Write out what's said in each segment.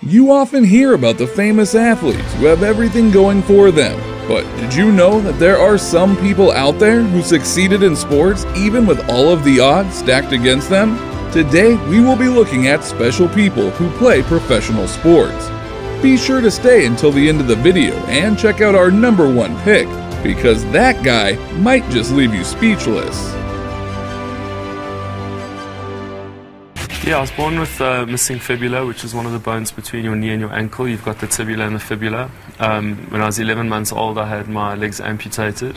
You often hear about the famous athletes who have everything going for them, but did you know that there are some people out there who succeeded in sports even with all of the odds stacked against them? Today, we will be looking at special people who play professional sports. Be sure to stay until the end of the video and check out our number one pick, because that guy might just leave you speechless. Yeah, I was born with missing fibula, which is one of the bones between your knee and your ankle. You've got the tibula and the fibula. When I was 11 months old, I had my legs amputated.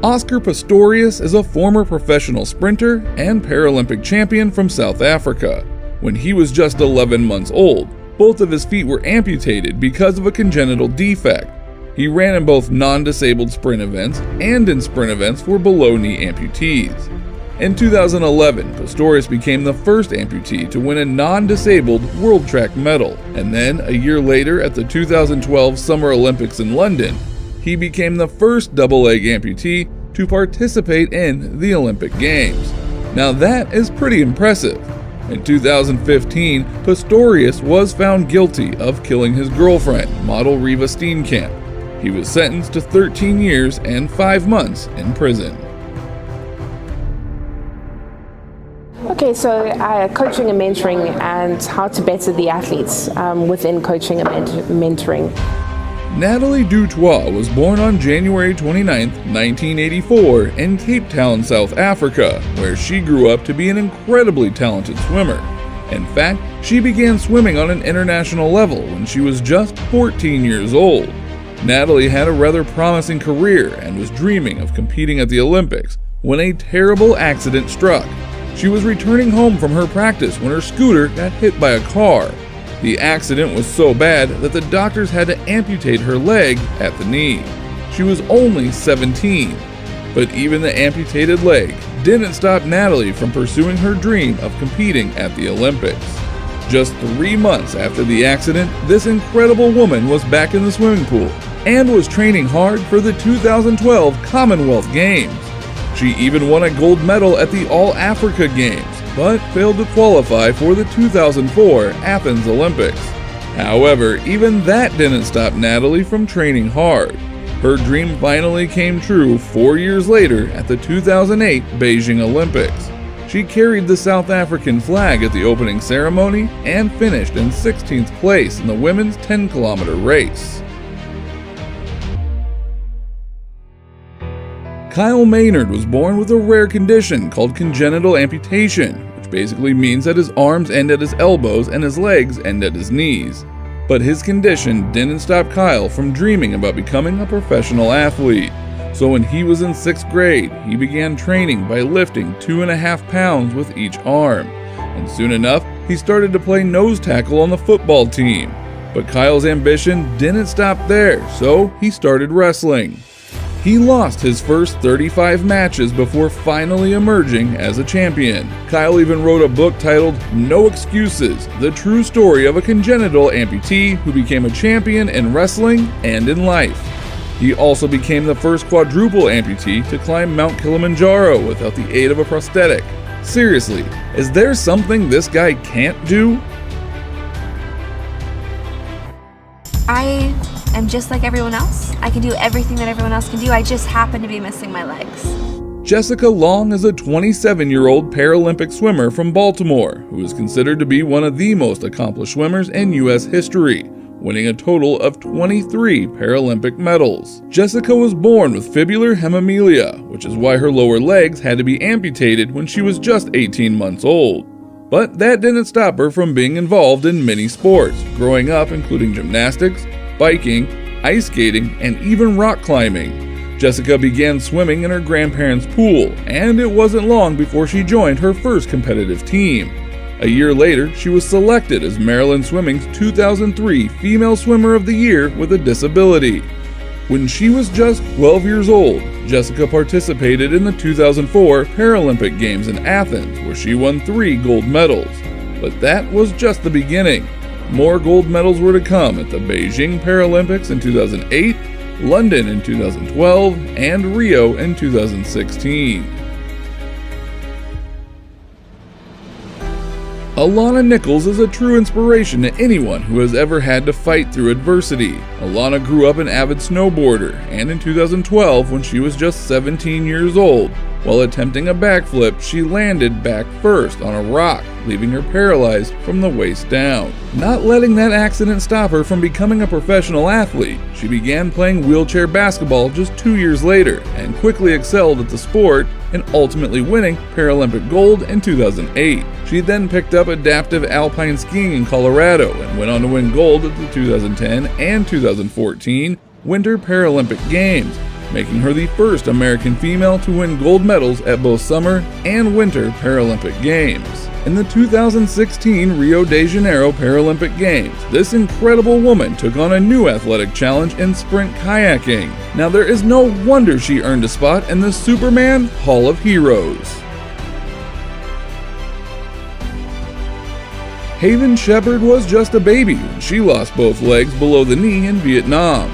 Oscar Pistorius is a former professional sprinter and Paralympic champion from South Africa. When he was just 11 months old, both of his feet were amputated because of a congenital defect. He ran in both non-disabled sprint events and in sprint events for below-knee amputees. In 2011, Pistorius became the first amputee to win a non-disabled World Track medal, and then a year later at the 2012 Summer Olympics in London, he became the first double-leg amputee to participate in the Olympic Games. Now that is pretty impressive. In 2015, Pistorius was found guilty of killing his girlfriend, model Riva Steenkamp. He was sentenced to 13 years and 5 months in prison. Okay, so coaching and mentoring and how to better the athletes within coaching and mentoring. Natalie Dutoit was born on January 29, 1984 in Cape Town, South Africa, where she grew up to be an incredibly talented swimmer. In fact, she began swimming on an international level when she was just 14 years old. Natalie had a rather promising career and was dreaming of competing at the Olympics when a terrible accident struck. She was returning home from her practice when her scooter got hit by a car. The accident was so bad that the doctors had to amputate her leg at the knee. She was only 17, but even the amputated leg didn't stop Natalie from pursuing her dream of competing at the Olympics. Just 3 months after the accident, this incredible woman was back in the swimming pool and was training hard for the 2012 Commonwealth Games. She even won a gold medal at the All-Africa Games, but failed to qualify for the 2004 Athens Olympics. However, even that didn't stop Natalie from training hard. Her dream finally came true 4 years later at the 2008 Beijing Olympics. She carried the South African flag at the opening ceremony and finished in 16th place in the women's 10-kilometer race. Kyle Maynard was born with a rare condition called congenital amputation, which basically means that his arms end at his elbows and his legs end at his knees. But his condition didn't stop Kyle from dreaming about becoming a professional athlete. So when he was in 6th grade, he began training by lifting 2.5 pounds with each arm. And soon enough, he started to play nose tackle on the football team. But Kyle's ambition didn't stop there, so he started wrestling. He lost his first 35 matches before finally emerging as a champion. Kyle even wrote a book titled No Excuses, the true story of a congenital amputee who became a champion in wrestling and in life. He also became the first quadruple amputee to climb Mount Kilimanjaro without the aid of a prosthetic. Seriously, is there something this guy can't do? I'm just like everyone else. I can do everything that everyone else can do. I just happen to be missing my legs. Jessica Long is a 27-year-old Paralympic swimmer from Baltimore who is considered to be one of the most accomplished swimmers in U.S. history, winning a total of 23 Paralympic medals. Jessica was born with fibular hemimelia, which is why her lower legs had to be amputated when she was just 18 months old. But that didn't stop her from being involved in many sports, growing up including gymnastics, biking, ice skating, and even rock climbing. Jessica began swimming in her grandparents' pool, and it wasn't long before she joined her first competitive team. A year later, she was selected as Maryland Swimming's 2003 Female Swimmer of the Year with a disability. When she was just 12 years old, Jessica participated in the 2004 Paralympic Games in Athens, where she won 3 gold medals. But that was just the beginning. More gold medals were to come at the Beijing Paralympics in 2008, London in 2012, and Rio in 2016. Alana Nichols is a true inspiration to anyone who has ever had to fight through adversity. Alana grew up an avid snowboarder, and in 2012, when she was just 17 years old, while attempting a backflip, she landed back first on a rock, leaving her paralyzed from the waist down. Not letting that accident stop her from becoming a professional athlete, she began playing wheelchair basketball just 2 years later and quickly excelled at the sport and ultimately winning Paralympic gold in 2008. She then picked up adaptive alpine skiing in Colorado and went on to win gold at the 2010 and 2014 Winter Paralympic Games, making her the first American female to win gold medals at both Summer and Winter Paralympic Games. In the 2016 Rio de Janeiro Paralympic Games, this incredible woman took on a new athletic challenge in sprint kayaking. Now there is no wonder she earned a spot in the Superman Hall of Heroes. Haven Shepard was just a baby when she lost both legs below the knee in Vietnam.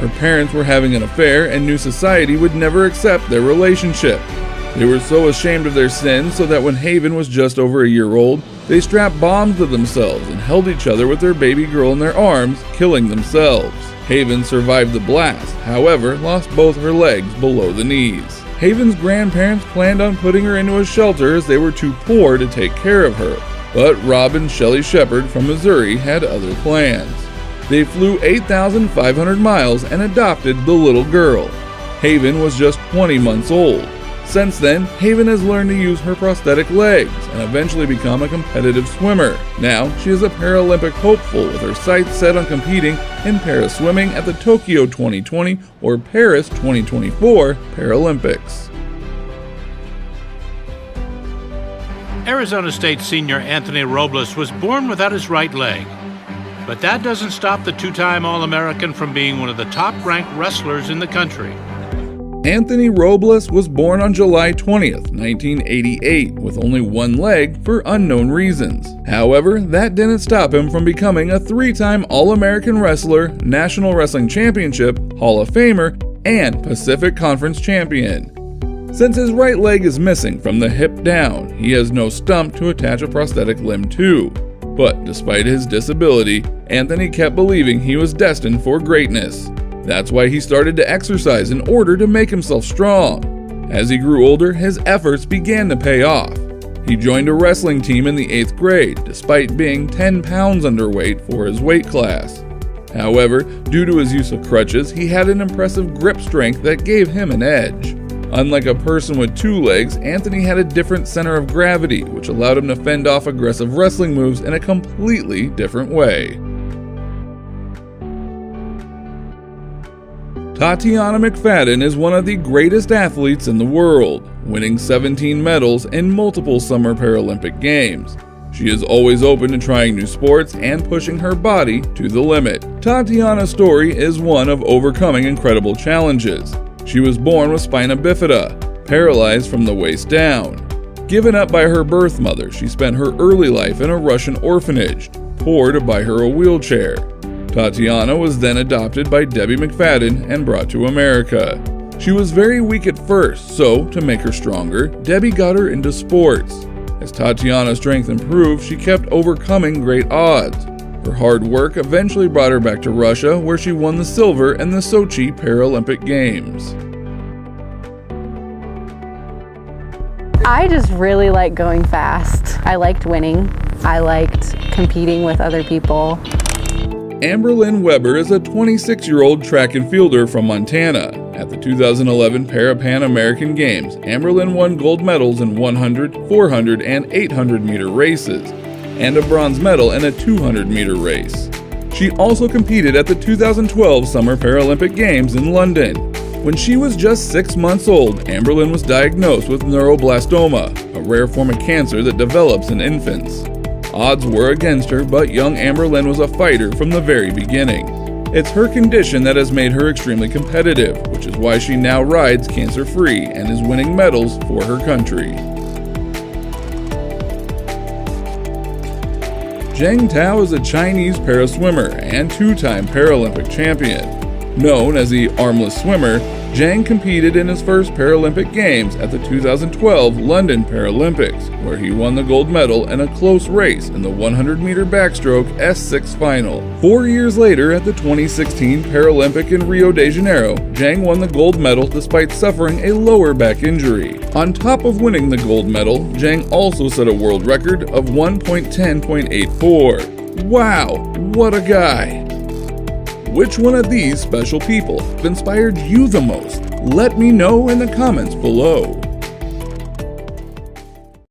Her parents were having an affair and knew society would never accept their relationship. They were so ashamed of their sins so that when Haven was just over a year old, they strapped bombs to themselves and held each other with their baby girl in their arms, killing themselves. Haven survived the blast, however, lost both her legs below the knees. Haven's grandparents planned on putting her into a shelter as they were too poor to take care of her, but Rob and Shelley Shepard from Missouri had other plans. They flew 8,500 miles and adopted the little girl. Haven was just 20 months old. Since then, Haven has learned to use her prosthetic legs and eventually become a competitive swimmer. Now, she is a Paralympic hopeful with her sights set on competing in para-swimming at the Tokyo 2020 or Paris 2024 Paralympics. Arizona State senior Anthony Robles was born without his right leg. But that doesn't stop the two-time All-American from being one of the top-ranked wrestlers in the country. Anthony Robles was born on July 20th, 1988, with only one leg for unknown reasons. However, that didn't stop him from becoming a three-time All-American wrestler, National Wrestling Championship, Hall of Famer, and Pacific Conference champion. Since his right leg is missing from the hip down, he has no stump to attach a prosthetic limb to. But despite his disability, Anthony kept believing he was destined for greatness. That's why he started to exercise in order to make himself strong. As he grew older, his efforts began to pay off. He joined a wrestling team in the 8th grade, despite being 10 pounds underweight for his weight class. However, due to his use of crutches, he had an impressive grip strength that gave him an edge. Unlike a person with two legs, Anthony had a different center of gravity, which allowed him to fend off aggressive wrestling moves in a completely different way. Tatiana McFadden is one of the greatest athletes in the world, winning 17 medals in multiple Summer Paralympic Games. She is always open to trying new sports and pushing her body to the limit. Tatiana's story is one of overcoming incredible challenges. She was born with spina bifida, paralyzed from the waist down. Given up by her birth mother, she spent her early life in a Russian orphanage, poor to buy her a wheelchair. Tatiana was then adopted by Debbie McFadden and brought to America. She was very weak at first, so to make her stronger, Debbie got her into sports. As Tatiana's strength improved, she kept overcoming great odds. Her hard work eventually brought her back to Russia, where she won the silver in the Sochi Paralympic Games. I just really like going fast. I liked winning. I liked competing with other people. Amberlynn Weber is a 26-year-old track and fielder from Montana. At the 2011 Para-Pan American Games, Amberlynn won gold medals in 100, 400, and 800-meter races, and a bronze medal in a 200-meter race. She also competed at the 2012 Summer Paralympic Games in London. When she was just 6 months old, Amberlynn was diagnosed with neuroblastoma, a rare form of cancer that develops in infants. Odds were against her, but young Amberlynn was a fighter from the very beginning. It's her condition that has made her extremely competitive, which is why she now rides cancer-free and is winning medals for her country. Zheng Tao is a Chinese para-swimmer and two-time Paralympic champion. Known as the armless swimmer, Zhang competed in his first Paralympic Games at the 2012 London Paralympics, where he won the gold medal in a close race in the 100-meter backstroke S6 final. 4 years later, at the 2016 Paralympic in Rio de Janeiro, Zhang won the gold medal despite suffering a lower back injury. On top of winning the gold medal, Zhang also set a world record of 1.10.84. Wow, what a guy! Which one of these special people have inspired you the most? Let me know in the comments below.